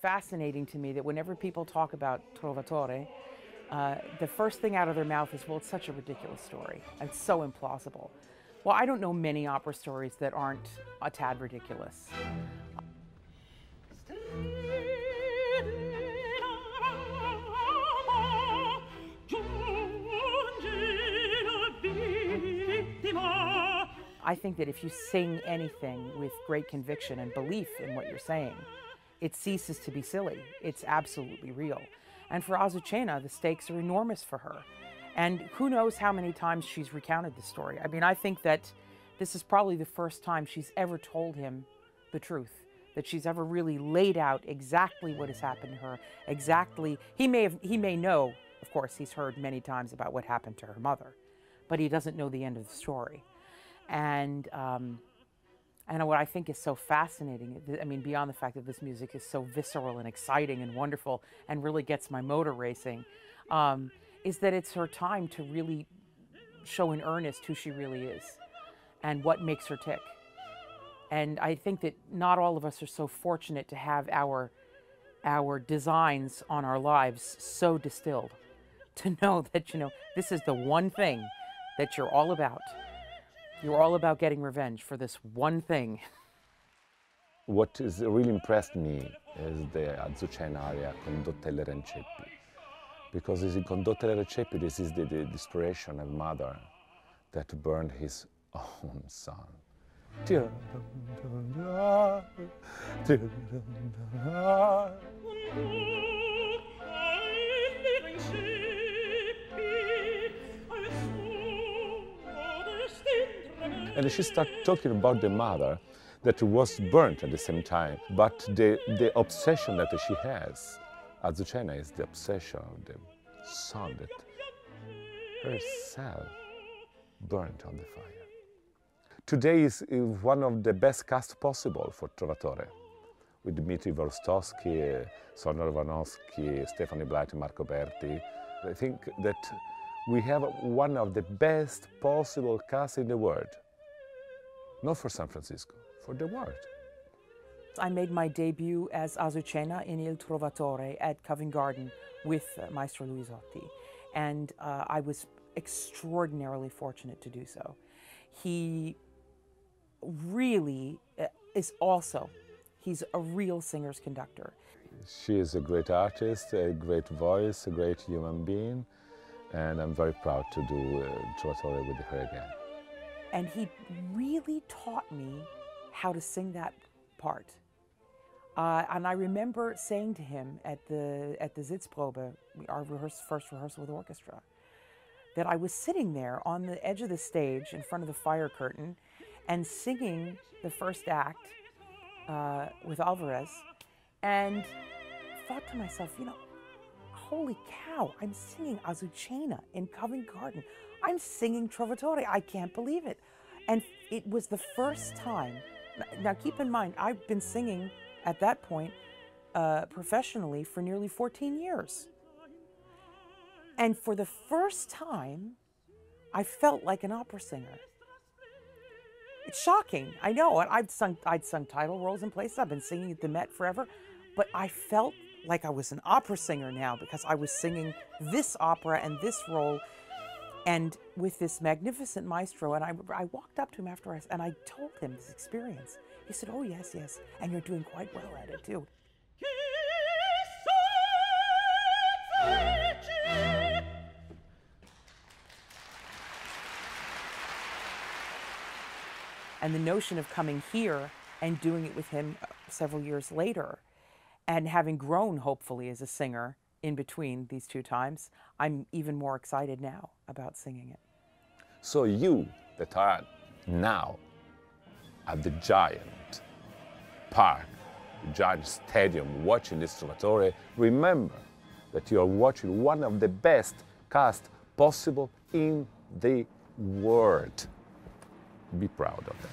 fascinating to me that whenever people talk about Trovatore, the first thing out of their mouth is, well, it's such a ridiculous story. It's so implausible. Well, I don't know many opera stories that aren't a tad ridiculous. I think that if you sing anything with great conviction and belief in what you're saying, it ceases to be silly. It's absolutely real. And for Azucena, the stakes are enormous for her. And who knows how many times she's recounted the story. I mean, I think that this is probably the first time she's ever told him the truth, that she's ever really laid out exactly what has happened to her, exactly. He may know, of course, he's heard many times about what happened to her mother, but he doesn't know the end of the story. And what I think is so fascinating, I mean, beyond the fact that this music is so visceral and exciting and wonderful and really gets my motor racing, is that it's her time to really show in earnest who she really is and what makes her tick. And I think that not all of us are so fortunate to have our designs on our lives so distilled, to know that, you know, this is the one thing that you're all about. You're all about getting revenge for this one thing. What has really impressed me is the Azucena aria Condotta e le Ranceppi. Because in Condotta e le Ranceppi, this is the desperation of a mother that burned his own son. And she started talking about the mother that was burnt at the same time. But the obsession that she has, Azucena, is the obsession of the son that herself burnt on the fire. Today is one of the best casts possible for Trovatore, with Dmitry Vostosky, Sonia Rovanovsky, Stephanie Blythe, Marco Berti. I think that we have one of the best possible casts in the world. Not for San Francisco, for the world. I made my debut as Azucena in Il Trovatore at Covent Garden with Maestro Luisotti. And I was extraordinarily fortunate to do so. He really is also, he's a real singer's conductor. She is a great artist, a great voice, a great human being, and I'm very proud to do Trovatore with her again. And he really taught me how to sing that part. And I remember saying to him at the Sitzprobe, our first rehearsal with the orchestra, that I was sitting there on the edge of the stage in front of the fire curtain and singing the first act with Alvarez, and thought to myself, you know, holy cow, I'm singing Azucena in Covent Garden. I'm singing Trovatore. I can't believe it. And it was the first time. Now keep in mind, I've been singing at that point professionally for nearly 14 years. And for the first time, I felt like an opera singer. It's shocking, I know. I'd sung title roles in places. I've been singing at the Met forever. But I felt like I was an opera singer now because I was singing this opera and this role and with this magnificent maestro. And I walked up to him afterwards and I told him this experience. He said, oh, yes, yes, and you're doing quite well at it, too. And the notion of coming here and doing it with him several years later, and having grown, hopefully, as a singer in between these two times, I'm even more excited now about singing it. So you that are now at the giant park, the giant stadium, watching this Trovatore, remember that you are watching one of the best casts possible in the world. Be proud of that.